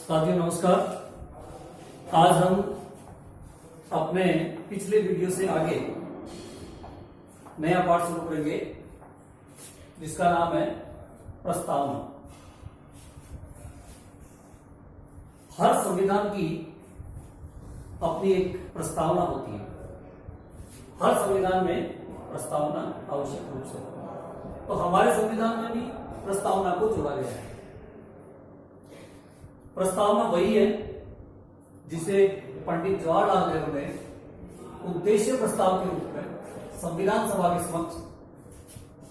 साथियों नमस्कार। आज हम अपने पिछले वीडियो से आगे नया पाठ शुरू करेंगे जिसका नाम है प्रस्तावना। हर संविधान की अपनी एक प्रस्तावना होती है। हर संविधान में प्रस्तावना आवश्यक रूप से, तो हमारे संविधान में भी प्रस्तावना को जोड़ा गया है। प्रस्तावना वही है जिसे पंडित जवाहरलाल नेहरू ने उद्देश्य प्रस्ताव के रूप में संविधान सभा के समक्ष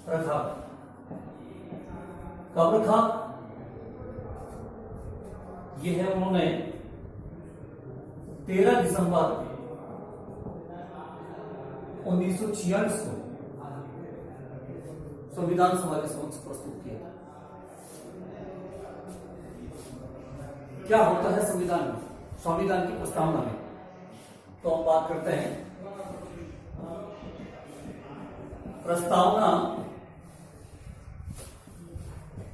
रखा। कब रखा? यह है उन्होंने 13 दिसंबर 1946 को संविधान सभा के समक्ष प्रस्तुत किया। क्या होता है संविधान में, संविधान की प्रस्तावना में? तो हम बात करते हैं प्रस्तावना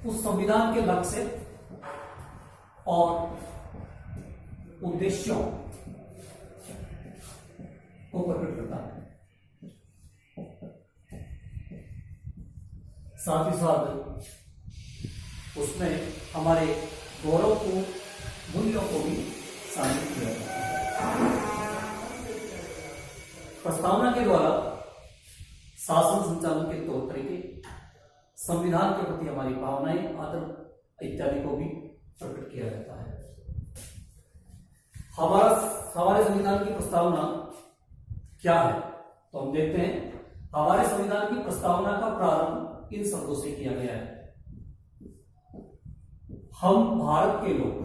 उस संविधान के लक्ष्य और उद्देश्यों को प्रकट करता है। साथ ही साथ उसमें हमारे गौरव को, मूल्यों को भी शामिल किया जाता है। प्रस्तावना के द्वारा शासन संचालन के तौर तरीके, संविधान के प्रति हमारी भावनाएं, आदर इत्यादि को भी प्रकट किया जाता है। हमारे संविधान की प्रस्तावना क्या है? तो हम देखते हैं हमारे संविधान की प्रस्तावना का प्रारंभ इन शब्दों से किया गया है। हम भारत के लोग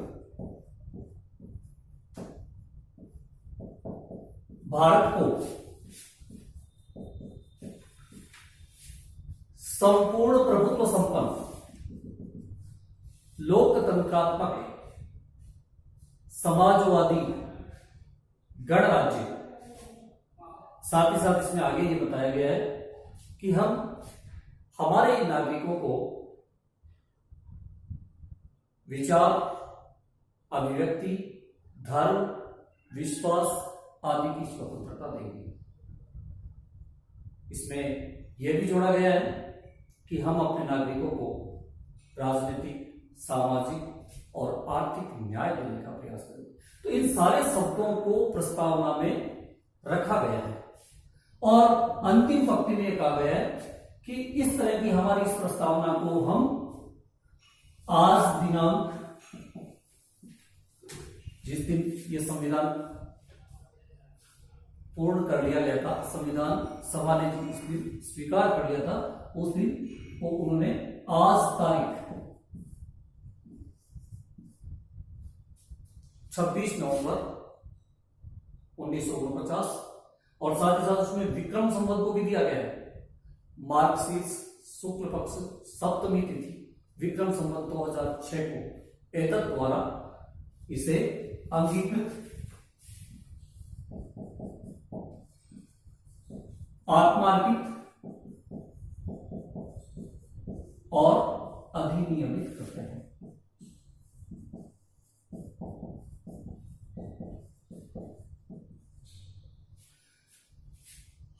भारत को संपूर्ण प्रभुत्व संपन्न, लोकतंत्रात्मक, समाजवादी गणराज्य, साथ ही साथ इसमें आगे ये बताया गया है कि हम हमारे नागरिकों को विचार, अभिव्यक्ति, धर्म, विश्वास आदि की स्वतंत्रता देंगे। इसमें यह भी जोड़ा गया है कि हम अपने नागरिकों को राजनीतिक, सामाजिक और आर्थिक न्याय देने का प्रयास करेंगे। तो इन सारे शब्दों को प्रस्तावना में रखा गया है और अंतिम पंक्ति में कहा गया है कि इस तरह की हमारी इस प्रस्तावना को हम आज दिनांक, जिस दिन ये संविधान पूर्ण कर लिया गया था, संविधान सभा ने जिस दिन स्वीकार कर लिया था, उस दिन वो उन्होंने आज तारीख 26 नवंबर 1949 और साथ ही साथ उसमें विक्रम संवत को भी दिया गया है। मार्गशीर्ष शुक्ल पक्ष सप्तमी तिथि विक्रम संवत 2006 को एतत् द्वारा इसे अंगीकृत, आत्मार्पित और अधिनियमित करते हैं।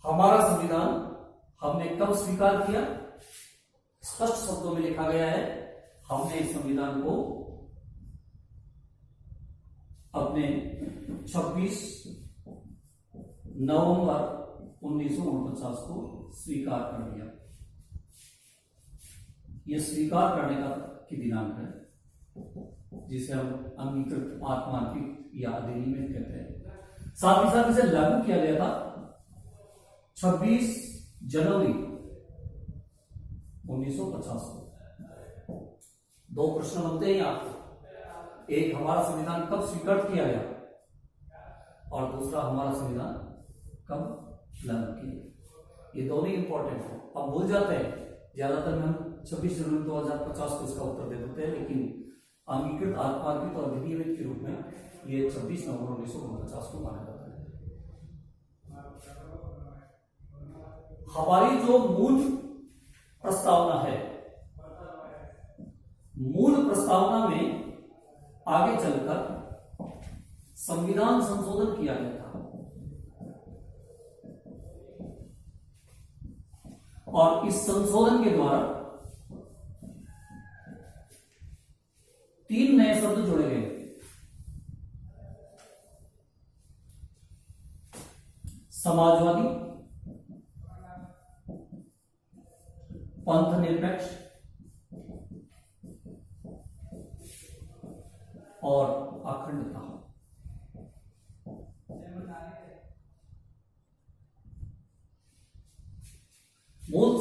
हमारा संविधान हमने कब स्वीकार किया? स्पष्ट शब्दों में लिखा गया है, हमने इस संविधान को अपने 26 नवंबर 1949 को स्वीकार कर लिया। यह स्वीकार करने का की दिनांक है जिसे हम अंगीकृत, आत्मार्पित या अधिनियमित कहते हैं। साथ ही साथ इसे लागू किया गया था 26 जनवरी 1950 को। दो प्रश्न बनते हैं आपको, एक हमारा संविधान कब स्वीकृत किया गया और दूसरा हमारा संविधान कब लागू किया। ये दोनों इंपॉर्टेंट है। हम भूल जाते हैं, ज्यादातर में हम 26 जनवरी 2050 को इसका उत्तर दे देते हैं, लेकिन अंगीकृत, आत्मार्पित और अधिनियमित के रूप में ये 26 नवंबर 1949 को माना जाता है। हमारी जो मूल प्रस्तावना है, मूल प्रस्तावना में आगे चलकर संविधान संशोधन किया गया था और इस संशोधन के द्वारा 3 नए शब्द जोड़े गए। समाजवादी, पंथ निरपेक्ष और अखंडता। मूल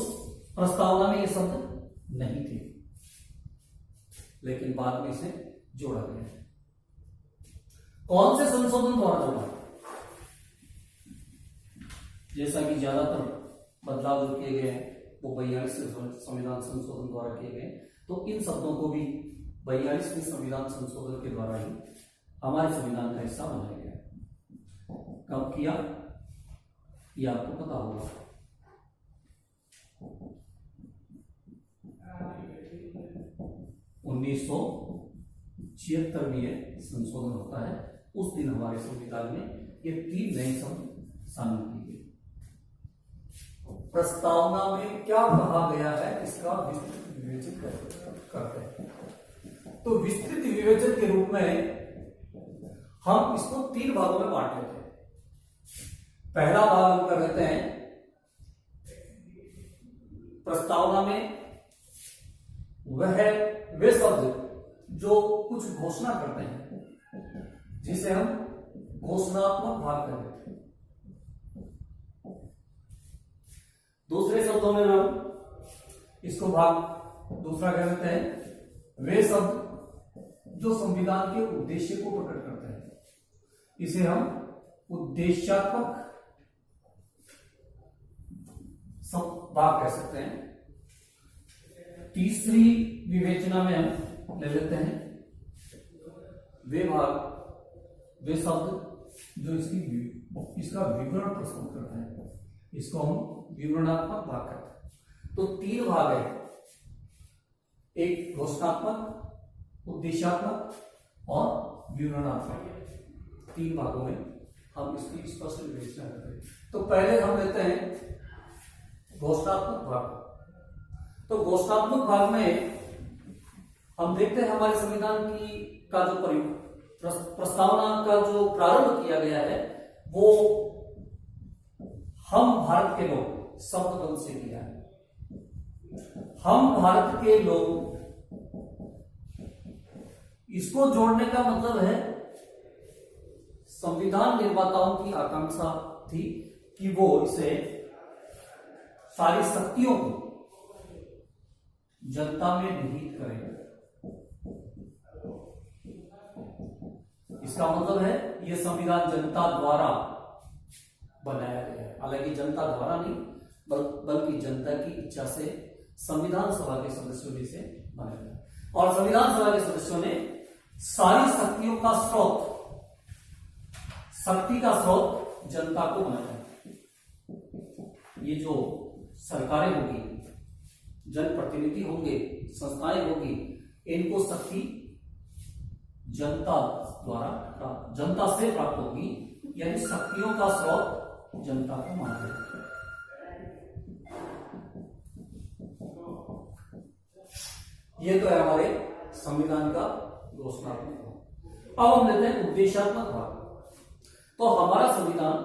प्रस्तावना में ये शब्द नहीं थे, लेकिन बाद में इसे जोड़ा गया है। कौन से संशोधन द्वारा जोड़ा? जैसा कि ज्यादातर बदलाव जो किए गए हैं वो 42वें संविधान संशोधन द्वारा किए गए, तो इन शब्दों को भी 42वें संविधान संशोधन के द्वारा ही हमारे संविधान का हिस्सा बनाया गया। कब किया ये आपको पता होगा। 1976 में ये संशोधन होता है। उस दिन हमारे संविधान में ये 3 नए शब्द शामिल किए गए। प्रस्तावना में क्या कहा गया है इसका विस्तृत विवेचन करते हैं। तो विस्तृत विवेचन के रूप में हम इसको 3 भागों में बांट लेते हैं। पहला भाग हम कर लेते हैं प्रस्तावना में वे शब्द जो कुछ घोषणा करते हैं, जिसे हम घोषणात्मक भाग कहते हैं। दूसरे शब्दों में हम इसको भाग दूसरा कह देते हैं वे शब्द जो संविधान के उद्देश्य को प्रकट करते हैं, इसे हम उद्देश्यात्मक भाग कह सकते हैं। तीसरी विवेचना में हम ले लेते हैं वे भाग वे शब्द जो इसका विवरण प्रस्तुत करते हैं, इसको हम विवरणात्मक भाग कहते हैं। तो 3 भाग है, एक घोषणात्मक, उद्देश्यात्मक और विवरणात्मक। 3 भागों में हम इसकी स्पष्ट विवेचना करते हैं। तो पहले हम लेते हैं घोषणात्मक भाग। तो घोषणात्मक भाग में हम देखते हैं हमारे संविधान की का जो प्रस्तावना का जो प्रारंभ किया गया है वो हम भारत के लोग शब्द बंद से किया है। हम भारत के लोग, इसको जोड़ने का मतलब है संविधान निर्माताओं की आकांक्षा थी कि वो इसे सारी शक्तियों को जनता में निहित करें। इसका मतलब है यह संविधान जनता द्वारा बनाया गया है। हालांकि जनता द्वारा नहीं बल्कि जनता की इच्छा से संविधान सभा के सदस्यों ने इसे बनाया गया। और संविधान सभा के सदस्यों ने सारी शक्तियों का स्रोत, शक्ति का स्रोत जनता को बनाया। ये जो सरकारें होगी, जनप्रतिनिधि होंगे, संस्थाएं होगी, इनको शक्ति जनता द्वारा जनता से प्राप्त होगी, यानी शक्तियों का स्रोत जनता को माना जाएगा। ये तो है हमारे संविधान का घोषणात्मक भाग। अब हम लेते हैं उद्देश्यात्मक भाग। तो हमारा संविधान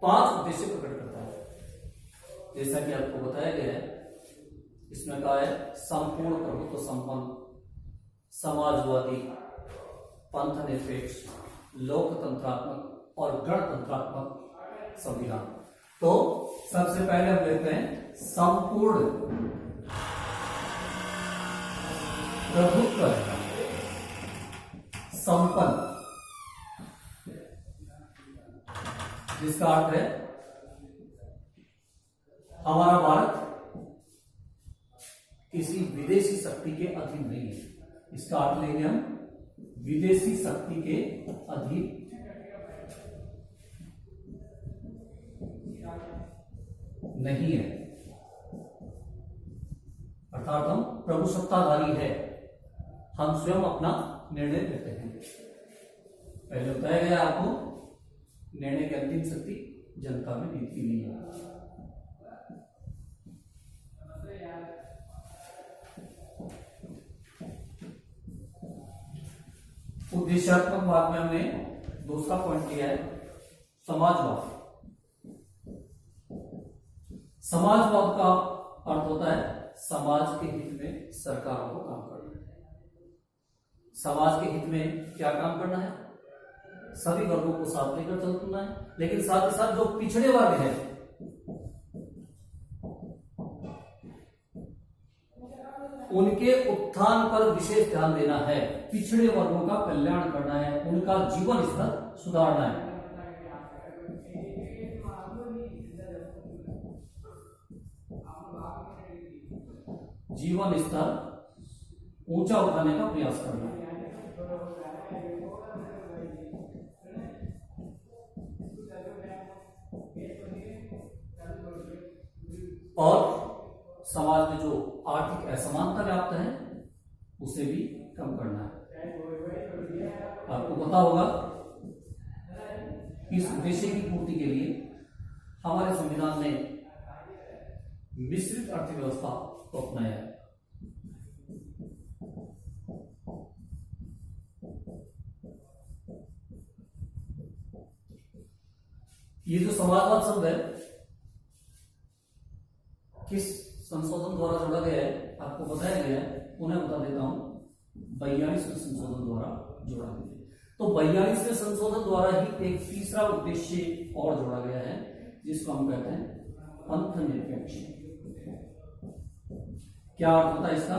5 उद्देश्य प्रकट करता है, जैसा कि आपको बताया गया है। इसमें कहा है संपूर्ण प्रभुत्व संपन्न, समाजवादी, पंथ निरपेक्ष, लोकतंत्रात्मक और गणतंत्रात्मक संविधान। तो सबसे पहले हम लेते हैं संपूर्ण प्रभुत्व संपन्न, जिसका अर्थ है हमारा भारत किसी विदेशी शक्ति के अधीन नहीं है। इसका अर्थ लेंगे हम विदेशी शक्ति के अधीन नहीं है, अर्थात हम प्रभुसत्ताधारी है, हम स्वयं अपना निर्णय लेते हैं। पहले बताया गया आपको, निर्णय की अंतिम शक्ति जनता में नीति की नहीं है। उद्देश्यात्मक भाग में हमने दूसरा पॉइंट लिया है समाजवाद। समाजवाद का अर्थ होता है समाज के हित में सरकारों को काम करना है। समाज के हित में क्या काम करना है? सभी वर्गों को साथ लेकर चलना है, लेकिन साथ ही साथ जो पिछड़े वर्ग हैं उनके उत्थान पर विशेष ध्यान देना है। पिछड़े वर्गों का कल्याण करना है, उनका जीवन स्तर सुधारना है। जीवन स्तर ऊंचा उठाने का प्रयास करना है। और समाज में जो आर्थिक असमानता व्याप्त है उसे भी कम करना है। आपको पता होगा इस उद्देश्य की पूर्ति के लिए हमारे संविधान ने मिश्रित अर्थव्यवस्था को अपनाया है। ये जो समाजवाद शब्द है किस संशोधन द्वारा जोड़ा गया है आपको बताया गया है, उन्हें बता देता हूं। 42वें संशोधन द्वारा जोड़ा गया है। तो 42वें संशोधन द्वारा ही एक तीसरा उद्देश्य और जोड़ा गया है जिसको हम कहते हैं पंथ निरपेक्ष। क्या अर्थ होता है इसका?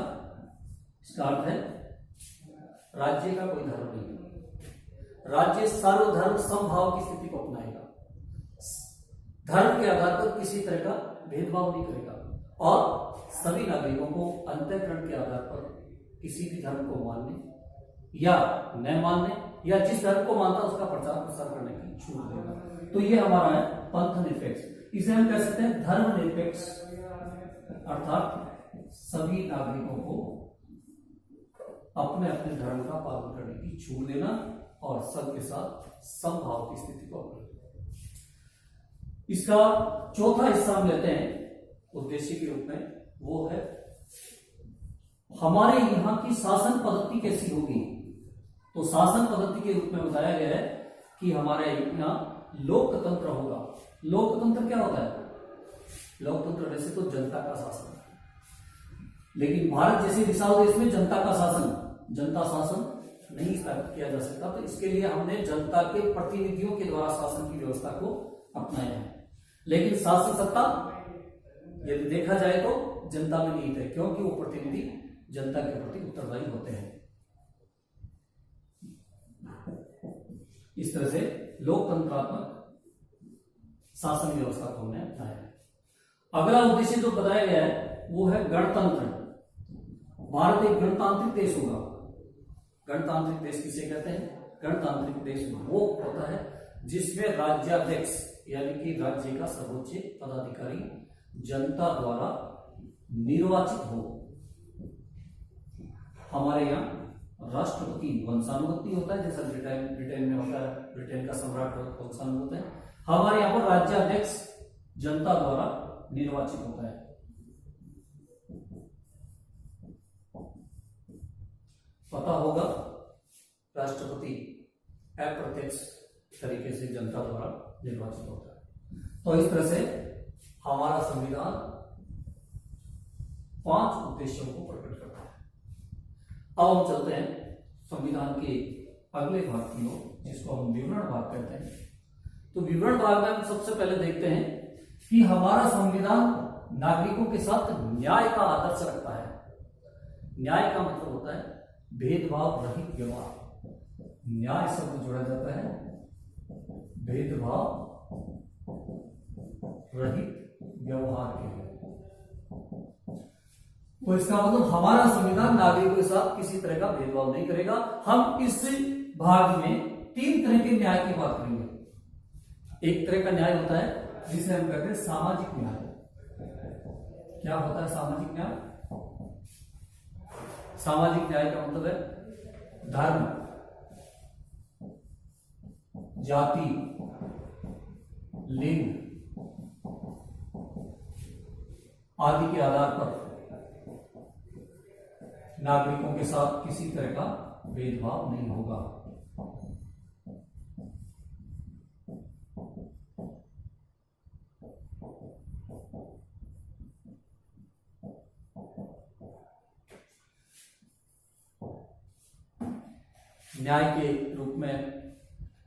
इसका अर्थ है राज्य का कोई धर्म नहीं, राज्य सर्वधर्म समभाव की स्थिति को अपनाएगा, धर्म के आधार पर किसी तरह का भेदभाव नहीं करेगा और सभी नागरिकों को अंतःकरण के आधार पर किसी भी धर्म को मानने या न मानने या जिस धर्म को मानता है उसका प्रचार प्रसार करने की छूट देगा। तो ये हमारा है पंथ निरपेक्ष। इसे हम कह सकते हैं धर्म निरपेक्ष, अर्थात सभी नागरिकों को अपने अपने धर्म का पालन करने की छूट देना और सबके साथ समभाव की स्थिति को अपनाना। इसका चौथा हिस्सा हम लेते हैं उद्देश्य के रूप में, वो है हमारे यहां की शासन पद्धति कैसी होगी। तो शासन पद्धति के रूप में बताया गया है कि हमारे यहां लोकतंत्र होगा। लोकतंत्र क्या होता है? लोकतंत्र वैसे तो जनता का शासन, लेकिन भारत जैसे विशाल देश में जनता का शासन, जनता शासन नहीं स्थापित किया जा सकता। तो इसके लिए हमने जनता के प्रतिनिधियों के द्वारा शासन की व्यवस्था को अपनाया है। लेकिन शासन सत्ता यदि देखा जाए तो जनता में निहित है, क्योंकि वो प्रतिनिधि जनता के प्रति उत्तरदायी होते हैं। इस तरह से लोकतंत्रात्मक शासन व्यवस्था को हमने अपनाया है। अगला उद्देश्य जो बताया गया है वो है गणतंत्र। भारत एक गणतांत्रिक देश होगा। गणतांत्रिक देश किसे कहते हैं? गणतांत्रिक देश वो होता है जिसमें राज्याध्यक्ष यानी कि राज्य का सर्वोच्च पदाधिकारी जनता द्वारा निर्वाचित हो। हमारे यहाँ राष्ट्रपति वंशानुगति होता है, जैसा ब्रिटेन में होता है, ब्रिटेन का सम्राट वंशानुगत है। हमारे यहाँ पर राज्याध्यक्ष जनता द्वारा निर्वाचित होता है। पता होगा राष्ट्रपति अप्रत्यक्ष तरीके से जनता द्वारा निर्वाचित होता है। तो इस तरह से हमारा संविधान 5 उद्देश्यों को प्रकट करता है। अब हम चलते हैं संविधान के अगले भाग की ओर, जिसको हम विवरण भाग कहते हैं। तो विवरण भाग में हम सबसे पहले देखते हैं कि हमारा संविधान नागरिकों के साथ न्याय का आदर्श रखता है। न्याय का मतलब होता है भेदभाव रहित व्यवहार। न्याय शब्द जोड़ा जाता है भेदभाव रहित व्यवहार के लिए। तो इसका मतलब हमारा संविधान नागरिकों के साथ किसी तरह का भेदभाव नहीं करेगा। हम इस भाग में 3 तरह के न्याय की बात करेंगे। एक तरह का न्याय होता है जिसे हम कहते हैं सामाजिक न्याय। क्या होता है सामाजिक न्याय? सामाजिक न्याय का मतलब है धर्म, जाति, लिंग आदि के आधार पर नागरिकों के साथ किसी तरह का भेदभाव नहीं होगा। न्याय के रूप में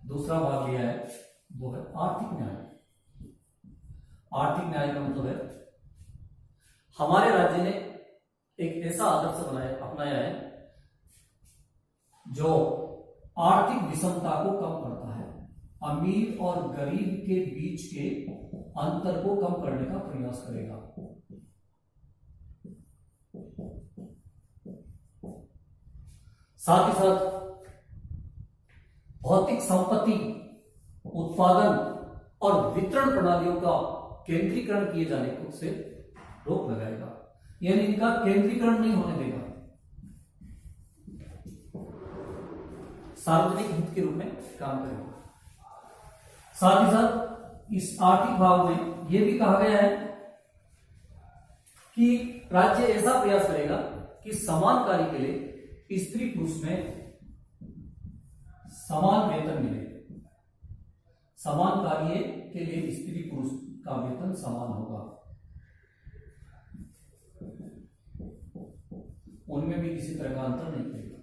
दूसरा भाग लिया है, वो है आर्थिक न्याय। आर्थिक न्याय का मतलब है हमारे राज्य ने एक ऐसा आदर्श अपनाया है जो आर्थिक विषमता को कम करता है, अमीर और गरीब के बीच के अंतर को कम करने का प्रयास करेगा। साथ ही साथ भौतिक संपत्ति उत्पादन और वितरण प्रणालियों का केंद्रीकरण किए जाने को से रोक लगाएगा, यानी इनका केंद्रीकरण नहीं होने देगा, सार्वजनिक हित के रूप में काम करेगा। साथ ही साथ इस आर्थिक भाव में यह भी कहा गया है कि राज्य ऐसा प्रयास करेगा कि समान कार्य के लिए स्त्री पुरुष में समान वेतन मिले। समान कार्य के लिए स्त्री पुरुष का वेतन समान होगा, उनमें भी किसी तरह का अंतर नहीं करेगा।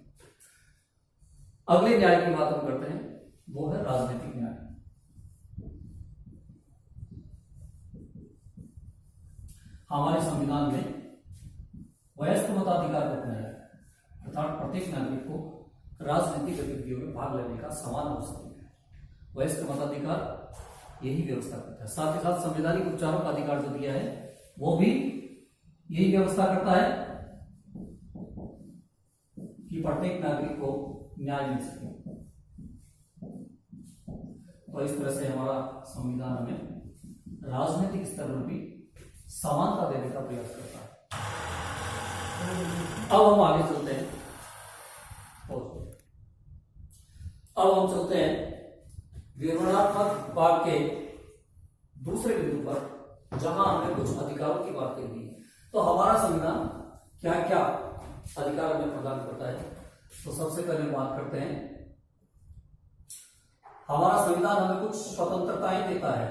अगले न्याय की बात हम करते हैं, वो है राजनीतिक न्याय। हमारे संविधान में वयस्क मताधिकार को अपनाया है, अर्थात प्रत्येक नागरिक को राजनीतिक गतिविधियों में भाग लेने का समान अवसर मिले। वयस्क मताधिकार यही व्यवस्था करता है। साथ ही साथ संवैधानिक उपचारों का अधिकार जो दिया है वो भी यही व्यवस्था करता है कि प्रत्येक नागरिक को न्याय मिल सके। तो इस तरह से हमारा संविधान हमें राजनीतिक स्तर पर भी समानता देने का प्रयास करता है। अब हम आगे चलते हैं, विवरणात्मक भाग के दूसरे बिंदु पर, जहां हमने कुछ अधिकारों की बात की। तो हमारा संविधान क्या क्या अधिकार हमें प्रदान करता है, तो सबसे पहले बात करते हैं, हमारा संविधान हमें कुछ स्वतंत्रताएं देता है।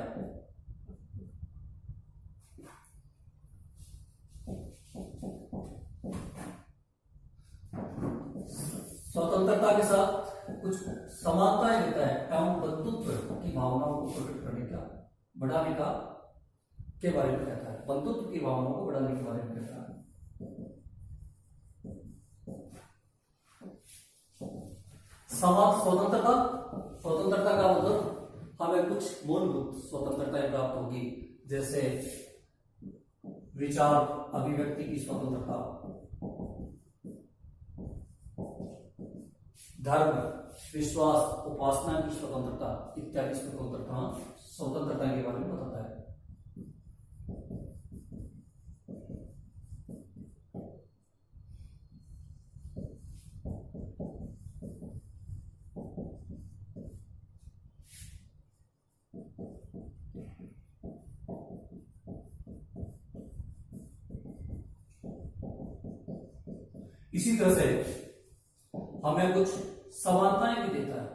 स्वतंत्रता के साथ कुछ समानताएं देता है एवं बंधुत्व की भावनाओं को प्रकट करने का, बढ़ाने का के बारे में कहता है। बंधुत्व की भावनाओं को बढ़ाने के बारे में कहता है। समाज स्वतंत्रता, स्वतंत्रता का मतलब हमें कुछ मूलभूत स्वतंत्रताएं प्राप्त होगी, जैसे विचार अभिव्यक्ति की स्वतंत्रता, धर्म विश्वास उपासना की स्वतंत्रता इत्यादि स्वतंत्रता के बारे में बताता है। इसी तरह से हमें कुछ समानताएं भी देता है।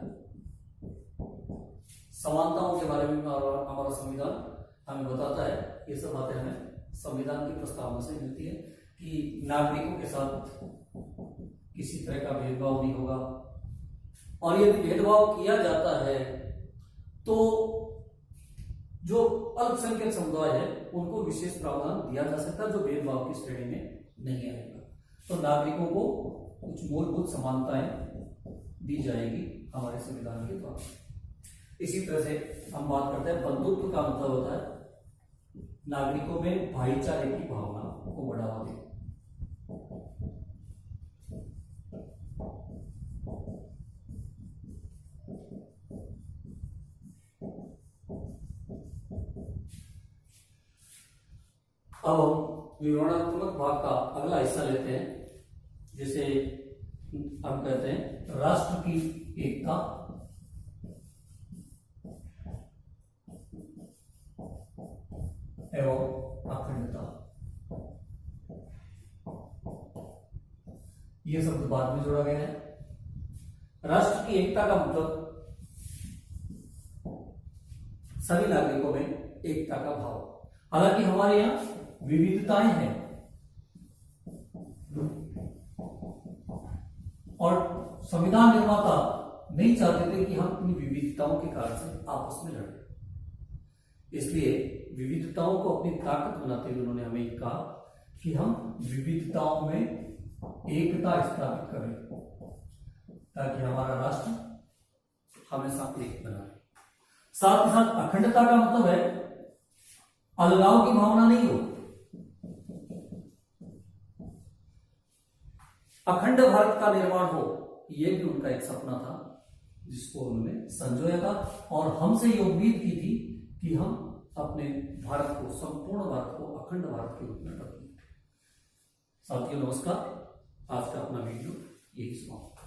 समानताओं के बारे में हमारा संविधान हमें बताता है। ये सब बातें हमें संविधान की प्रस्तावना से मिलती है कि नागरिकों के साथ किसी तरह का भेदभाव नहीं होगा, और यदि भेदभाव किया जाता है तो जो अल्पसंख्यक समुदाय है उनको विशेष प्रावधान दिया जा सकता है, जो भेदभाव की श्रेणी में नहीं आएगा। तो नागरिकों को कुछ मूलभूत समानताएं दी जाएगी हमारे संविधान के द्वारा। इसी तरह से हम बात करते हैं बंधुत्व का मतलब होता है नागरिकों में भाईचारे की भावना को बढ़ावा देना। अब हम विवरणात्मक भाग का अगला हिस्सा लेते हैं, जैसे हम कहते हैं राष्ट्र की एकता, एवं अखंडता, ये शब्द बाद में जोड़ा गया है। राष्ट्र की एकता का मतलब सभी नागरिकों में एकता का भाव। हालांकि हमारे यहाँ विविधताएं हैं और संविधान निर्माता नहीं चाहते थे कि हम इन विविधताओं के कारण से आपस में लड़ें, इसलिए विविधताओं को अपनी ताकत बनाते हुए उन्होंने हमें कहा कि हम विविधताओं में एकता स्थापित करें ताकि हमारा राष्ट्र हमेशा एक बना रहे। साथ ही साथ अखंडता का मतलब है अलगाव की भावना नहीं हो। अखंड भारत का निर्माण हो, यह भी उनका एक सपना था जिसको उन्होंने संजोया था और हमसे ये उम्मीद की थी कि हम अपने भारत को, संपूर्ण भारत को अखंड भारत के रूप में रखें। साथियों नमस्कार, आज का अपना वीडियो यही समाप्त।